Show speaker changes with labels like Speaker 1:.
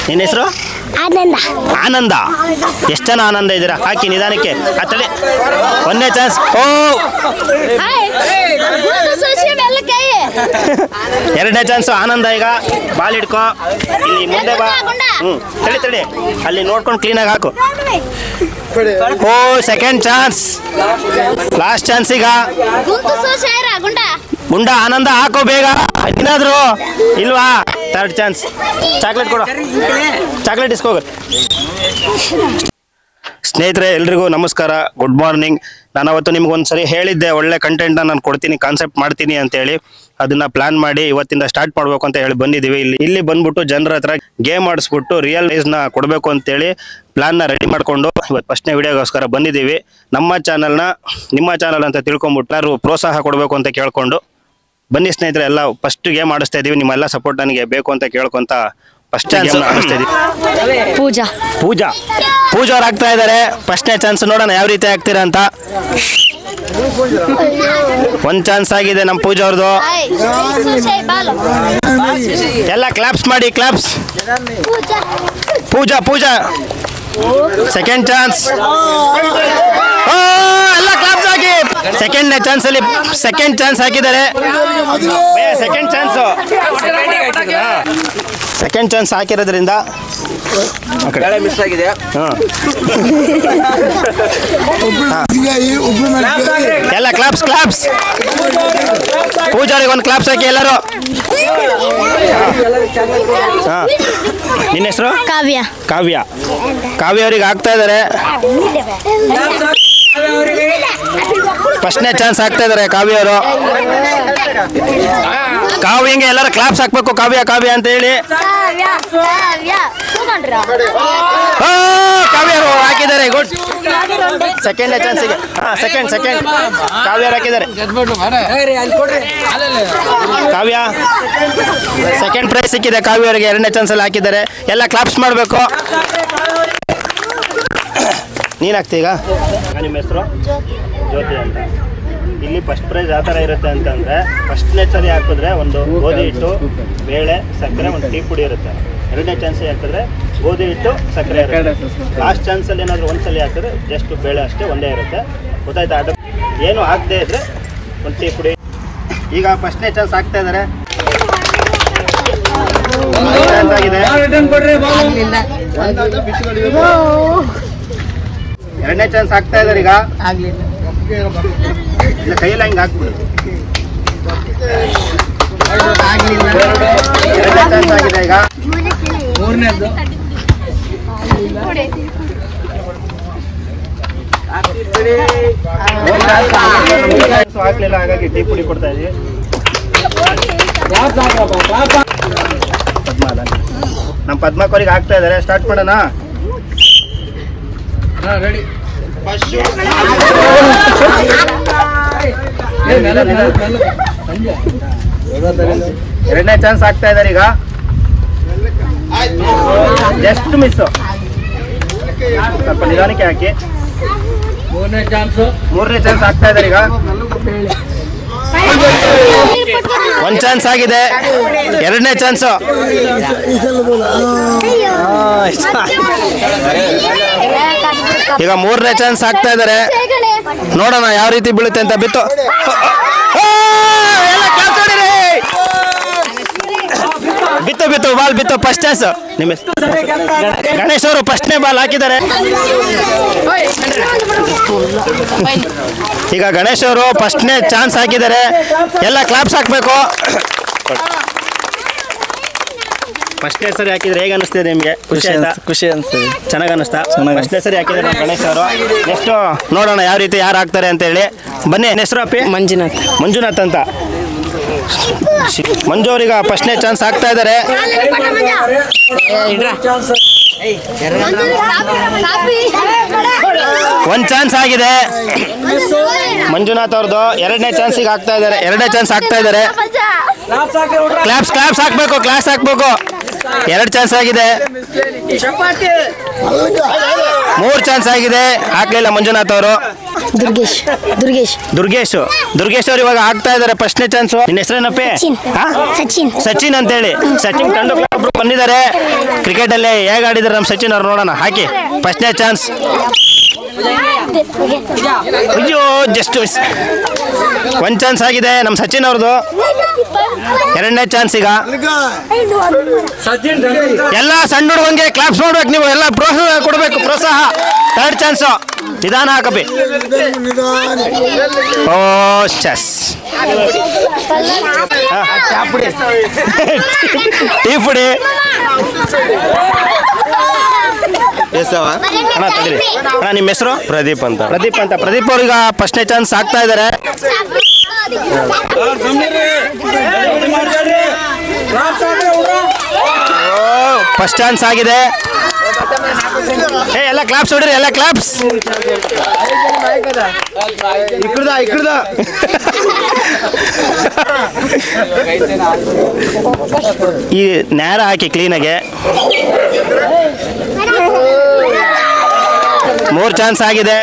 Speaker 1: ನಿನ್ನ ಹೆಸರು?
Speaker 2: ಆನಂದ.
Speaker 1: ಆನಂದ. ಎಷ್ಟು ಜನ ಆನಂದ ಇದ್ದೀರಾ? ಹಾಕಿ ನಿಧಾನಕ್ಕೆ. ಅತ್ತಡಿ ಒಂದೇ ಚಾನ್ಸ್. ಓ ಎರಡನೇ ಚಾನ್ಸ್ ಆನಂದ. ಈಗ ಬಾಲ್ ಹಿಡ್ಕೊ, ಇಲ್ಲಿ ಮುಂದೆ ಬಾ. ತಡಿ ತಡಿ, ಅಲ್ಲಿ ನೋಡ್ಕೊಂಡು ಕ್ಲೀನಾಗಿ ಹಾಕು. ಓ ಸೆಕೆಂಡ್ ಚಾನ್ಸ್, ಲಾಸ್ಟ್ ಚಾನ್ಸ್. ಈಗ ಗುಂಡ ಆನಂದ ಹಾಕೋ ಬೇಗ. ಏನಾದ್ರು ಇಲ್ವಾ? Third chance. ಚಾಕ್ಲೇಟ್ ಕೊಡು, ಚಾಕ್ಲೇಟ್ ಇಸ್ಕೋಗ. ಸ್ನೇಹಿತರೆ ಎಲ್ರಿಗೂ ನಮಸ್ಕಾರ, ಗುಡ್ ಮಾರ್ನಿಂಗ್. ನಾನು ಅವತ್ತು ನಿಮ್ಗೊಂದ್ಸರಿ ಹೇಳಿದ್ದೆ ಒಳ್ಳೆ ಕಂಟೆಂಟ್ನ ನಾನು ಕೊಡ್ತೀನಿ, ಕಾನ್ಸೆಪ್ಟ್ ಮಾಡ್ತೀನಿ ಅಂತೇಳಿ. ಅದನ್ನ ಪ್ಲಾನ್ ಮಾಡಿ ಇವತ್ತಿಂದ ಸ್ಟಾರ್ಟ್ ಮಾಡಬೇಕು ಅಂತ ಹೇಳಿ ಬಂದಿದ್ದೀವಿ. ಇಲ್ಲಿ ಬಂದ್ಬಿಟ್ಟು ಜನರ ಹತ್ರ ಗೇಮ್ ಆಡಿಸ್ಬಿಟ್ಟು ರಿಯಲ್ ಲೈಫ್ನ ಕೊಡಬೇಕು ಅಂತೇಳಿ ಪ್ಲಾನ್ನ ರೆಡಿ ಮಾಡಿಕೊಂಡು ಇವತ್ತು ಫಸ್ಟ್ನೇ ವಿಡಿಯೋಗೋಸ್ಕರ ಬಂದಿದ್ದೀವಿ. ನಮ್ಮ ಚಾನಲ್ನ ನಿಮ್ಮ ಚಾನಲ್ ಅಂತ ತಿಳ್ಕೊಂಬಿಟ್ಟು ಎಲ್ಲರೂ ಪ್ರೋತ್ಸಾಹ ಕೊಡಬೇಕು ಅಂತ ಕೇಳ್ಕೊಂಡು ಬನ್ನಿ ಸ್ನೇಹಿತರೆ. ಎಲ್ಲ ಫಸ್ಟ್ ಗೇಮ್ ಆಡಿಸ್ತಾ ಇದ್ದೀವಿ, ನಿಮ್ಮೆಲ್ಲ ಸಪೋರ್ಟ್ ನನಗೆ ಬೇಕು ಅಂತ ಕೇಳ್ಕೊಂತ ಫಸ್ಟ್ ಚಾನ್ಸ್ ಆಡಿಸ್ತಾ ಇದ್ದೀವಿ.
Speaker 2: ಪೂಜಾ
Speaker 1: ಪೂಜಾ ಪೂಜಾ ಅವ್ರು ಆಗ್ತಾ ಇದ್ದಾರೆ. ಫಸ್ಟ್ನೇ ಚಾನ್ಸ್, ನೋಡೋಣ ಯಾವ ರೀತಿ ಆಗ್ತೀರಾ ಅಂತ. ಒಂದ್ ಚಾನ್ಸ್ ಆಗಿದೆ ನಮ್ಮ ಪೂಜಾ ಅವ್ರದ್ದು. ಎಲ್ಲ ಕ್ಲಾಪ್ಸ್ ಮಾಡಿ, claps. Pooja Pooja second chance. ಎಲ್ಲ ಕ್ಲಾಪ್ಸ್ ಹಾಕಿ. ಸೆಕೆಂಡ್ ಚಾನ್ಸ್ ಅಲ್ಲಿ ಸೆಕೆಂಡ್ ಚಾನ್ಸ್ ಹಾಕಿದ್ದಾರೆ. ಸೆಕೆಂಡ್ ಚಾನ್ಸ್, ಸೆಕೆಂಡ್ ಚಾನ್ಸ್ ಹಾಕಿರೋದ್ರಿಂದ
Speaker 3: ಮಿಸ್ ಆಗಿದೆ.
Speaker 1: ಎಲ್ಲ ಕ್ಲಾಪ್ಸ್ ಕ್ಲಾಪ್ಸ್. ಪೂಜಾರಿಗೆ ಒಂದು ಕ್ಲಾಪ್ಸ್ ಹಾಕಿ ಎಲ್ಲರೂ. ನಿನ್ನ ಹೆಸರು?
Speaker 2: ಕಾವ್ಯ.
Speaker 1: ಕಾವ್ಯ. ಕಾವ್ಯ ಅವ್ರಿಗೆ ಆಗ್ತಾ ಇದ್ದಾರೆ. ಫಸ್ಟ್ನೇ ಚಾನ್ಸ್ ಆಗ್ತಾ ಇದ್ದಾರೆ ಕಾವ್ಯ ಅವರು. ಕಾವ್ಯಂಗೆ ಎಲ್ಲರೂ ಕ್ಲಾಪ್ಸ್ ಹಾಕ್ಬೇಕು, ಕಾವ್ಯ ಕಾವ್ಯ ಅಂತ ಹೇಳಿ. ಕಾವ್ಯ ಹಾಕಿದ್ದಾರೆ. ಗುಡ್. ಸೆಕೆಂಡ್ ಚಾನ್ಸಿಗೆ ಸೆಕೆಂಡ್ ಕಾವ್ಯ ಹಾಕಿದ್ದಾರೆ. ಕಾವ್ಯ ಸೆಕೆಂಡ್ ಪ್ರೈಸ್ ಸಿಕ್ಕಿದೆ ಕಾವ್ಯ ಅವರಿಗೆ. ಎರಡನೇ ಚಾನ್ಸ್ ಅಲ್ಲಿ ಹಾಕಿದ್ದಾರೆ. ಎಲ್ಲ ಕ್ಲಾಪ್ಸ್ ಮಾಡಬೇಕು. ನೀನು ಹಾಕ್ತಿ ಈಗ. ನಿಮ್ಮ ಹೆಸರು? ಜ್ಯೋತಿ ಅಂತ. ಇಲ್ಲಿ ಫಸ್ಟ್ ಪ್ರೈಸ್ ಯಾವ ಥರ ಇರುತ್ತೆ ಅಂತಂದರೆ, ಫಸ್ಟ್ನೇ ಸರಿ ಹಾಕಿದ್ರೆ ಒಂದು ಗೋಧಿ ಹಿಟ್ಟು, ಬೇಳೆ, ಸಕ್ಕರೆ, ಒಂದು ಟೀ ಪುಡಿ ಇರುತ್ತೆ. ಎರಡನೇ ಚಾನ್ಸಿಗೆ ಹಾಕಿದ್ರೆ ಗೋಧಿ ಹಿಟ್ಟು, ಸಕ್ಕರೆ ಇರುತ್ತೆ. ಲಾಸ್ಟ್ ಚಾನ್ಸಲ್ಲಿ ಏನಾದರೂ ಒಂದ್ಸಲಿ ಹಾಕಿದ್ರೆ ಜಸ್ಟ್ ಬೇಳೆ ಅಷ್ಟೇ ಒಂದೇ ಇರುತ್ತೆ. ಗೊತ್ತಾಯ್ತಾ? ಅದು ಏನು ಹಾಕದೇ ಇದ್ರೆ ಒಂದು ಟೀ ಪುಡಿ. ಈಗ ಫಸ್ಟ್ನೇ ಚಾನ್ಸ್ ಹಾಕ್ತಾ ಇದ್ದಾರೆ. ಎರಡನೇ ಚಾನ್ಸ್ ಹಾಕ್ತಾ ಇದ್ದಾರೆ. ಈಗ ಕೈಯಲ್ಲಿ ಹಂಗೆ ಹಾಕ್ಬಿಡಿ. ಎರಡನೇ ಚಾನ್ಸ್ ಆಗಿದೆ. ಈಗ ಮೂರನೇದು ಹಾಕ್ಲಿಲ್ಲ, ಹಾಗಾಗಿ ಟೀ ಪುಡಿ ಕೊಡ್ತಾ ಇದೀವಿ. ನಮ್ಮ ಪದ್ಮಕ್ಕವ್ರಿಗೆ ಹಾಕ್ತಾ ಇದಾರೆ. ಸ್ಟಾರ್ಟ್ ಮಾಡೋಣ. ರೆಡಿ. ಎರಡನೇ ಚಾನ್ಸ್ ಆಗ್ತಾ ಇದಾರೆ. ಈಗ ಜಸ್ಟ್ ಮಿಸ್, ಸ್ವಲ್ಪ ನಿಧಾನಕ್ಕೆ ಹಾಕಿ. ಮೂರನೇ ಚಾನ್ಸ್ ಆಗ್ತಾ ಇದಾರೆ. ಈಗ ಒಂದ್ ಚಾನ್ಸ್ ಆಗಿದೆ. ಎರಡನೇ ಚಾನ್ಸು. ಈಗ ಮೂರನೇ ಚಾನ್ಸ್ ಆಗ್ತಾ ಇದ್ದಾರೆ. ನೋಡೋಣ ಯಾವ ರೀತಿ ಬೀಳುತ್ತೆ ಅಂತ. ಬಿತ್ತು ಬಿತ್ತು ಬಿತ್ತು ಬಾಲ್ ಬಿತ್ತು. First chance. ನಿಮ್ಮ ಗಣೇಶ್ ಅವರು ಫಸ್ಟ್ನೇ ಬಾಲ್ ಹಾಕಿದ್ದಾರೆ. ಈಗ ಗಣೇಶ್ ಅವರು ಫಸ್ಟ್ನೇ ಚಾನ್ಸ್ ಹಾಕಿದ್ದಾರೆ. ಎಲ್ಲ ಕ್ಲಾಪ್ಸ್ ಹಾಕ್ಬೇಕು. ಫಸ್ಟ್ನೇ ಸರಿ ಹಾಕಿದ್ರೆ ಹೇಗೆ ಅನಿಸ್ತಿದೆ ನಿಮಗೆ? ಖುಷಿ ಆಯ್ತಾ?
Speaker 3: ಖುಷಿ ಅನಿಸ್ತದೆ.
Speaker 1: ಚೆನ್ನಾಗಿ ಅನಿಸ್ತಾ? ಫಸ್ಟ್ನೇ ಸರಿ ಹಾಕಿದ್ರೆ ಗಣೇಶ್ ಅವರು. ನೆಕ್ಸ್ಟ್ ನೋಡೋಣ ಯಾವ ರೀತಿ ಯಾರು ಹಾಕ್ತಾರೆ ಅಂತ ಹೇಳಿ. ಬನ್ನಿ. ಹೆಸರು ಅಪ್ಪಿ?
Speaker 3: ಮಂಜುನಾಥ್.
Speaker 1: ಮಂಜುನಾಥ್ ಅಂತ. ಮಂಜು ಅವ್ರೀಗ ಫಸ್ಟ್ನೇ ಚಾನ್ಸ್ ಹಾಕ್ತಾ ಇದ್ದಾರೆ. ಒಂದ್ ಚಾನ್ಸ್ ಆಗಿದೆ ಮಂಜುನಾಥ್ ಅವ್ರದ್ದು. ಎರಡನೇ ಚಾನ್ಸಿಗೆ ಹಾಕ್ತಾ ಇದ್ದಾರೆ. ಎರಡನೇ ಚಾನ್ಸ್ ಹಾಕ್ತಾ ಇದ್ದಾರೆ. ಕ್ಲಾಪ್ಸ್ ಕ್ಲಾಪ್ಸ್ ಹಾಕ್ಬೇಕು, ಕ್ಲಾಸ್ ಹಾಕ್ಬೇಕು. ಎರಡು ಚಾನ್ಸ್ ಆಗಿದೆ. ಮೂರು ಚಾನ್ಸ್ ಆಗಿದೆ, ಹಾಕ್ಲಿಲ್ಲ ಮಂಜುನಾಥ್ ಅವರು.
Speaker 2: ದುರ್ಗೇಶ್ ದುರ್ಗೇಶ್
Speaker 1: ದುರ್ಗೇಶ್ ಅವ್ರು ಇವಾಗ ಆಗ್ತಾ ಇದಾರೆ ಫಸ್ಟ್ನೇ ಚಾನ್ಸ್. ನಿನ್ನ ಹೆಸರೇನಪ್ಪೆ?
Speaker 2: ಸಚಿನ್
Speaker 1: ಸಚಿನ್ ಅಂತೇಳಿ. ಸಚಿನ್ ತಂಡಕ್ಕೆ ಬಂದಿದ್ದಾರೆ. ಕ್ರಿಕೆಟ್ ಅಲ್ಲಿ ಹೇಗೆ ಆಡಿದಾರೆ ನಮ್ಮ ಸಚಿನ್ ಅವ್ರು ನೋಡೋಣ. ಹಾಕಿ ಫಸ್ಟ್ನೇ ಚಾನ್ಸ್. ಅಯ್ಯೋ ಜಸ್ಟ್ ಮಿಸ್. ಒಂದು ಚಾನ್ಸ್ ಆಗಿದೆ ನಮ್ಮ ಸಚಿನ್ ಅವ್ರದ್ದು. ಎರಡನೇ ಚಾನ್ಸ್ ಈಗ. ಎಲ್ಲ ಸಣ್ಣ ಹುಡುಗಂಗೆ ಕ್ಲಾಪ್ಸ್ ಮಾಡ್ಬೇಕು ನೀವು, ಎಲ್ಲ ಪ್ರೋತ್ಸಾಹ ಕೊಡಬೇಕು, ಪ್ರೋತ್ಸಾಹ. Third chance. ನಿಧಾನ ಹಾಕಪ್ಪಿ. ಓ ಶಸ್. ಟೀ ಪುಡಿ ಅಣ್ಣ ತಗ್ರಿ. ಅಣ್ಣ ನಿಮ್ಮ ಹೆಸರು?
Speaker 4: ಪ್ರದೀಪ್ ಅಂತ.
Speaker 1: ಪ್ರದೀಪ್ ಅವ್ರೀಗ ಫಸ್ಟ್ನೇ ಚಾನ್ಸ್ ಆಗ್ತಾ ಇದ್ದಾರೆ. ಫಸ್ಟ್ ಚಾನ್ಸ್ ಆಗಿದೆ. ಎಲ್ಲ ಕ್ಲಾಪ್ಸ್ ಹೊಡ್ರಿ, ಎಲ್ಲ ಕ್ಲಾಪ್ಸ್. ಈ ನೇರ ಹಾಕಿ ಕ್ಲೀನಾಗೆ. 3 ಚಾನ್ಸ್ ಆಗಿದೆ.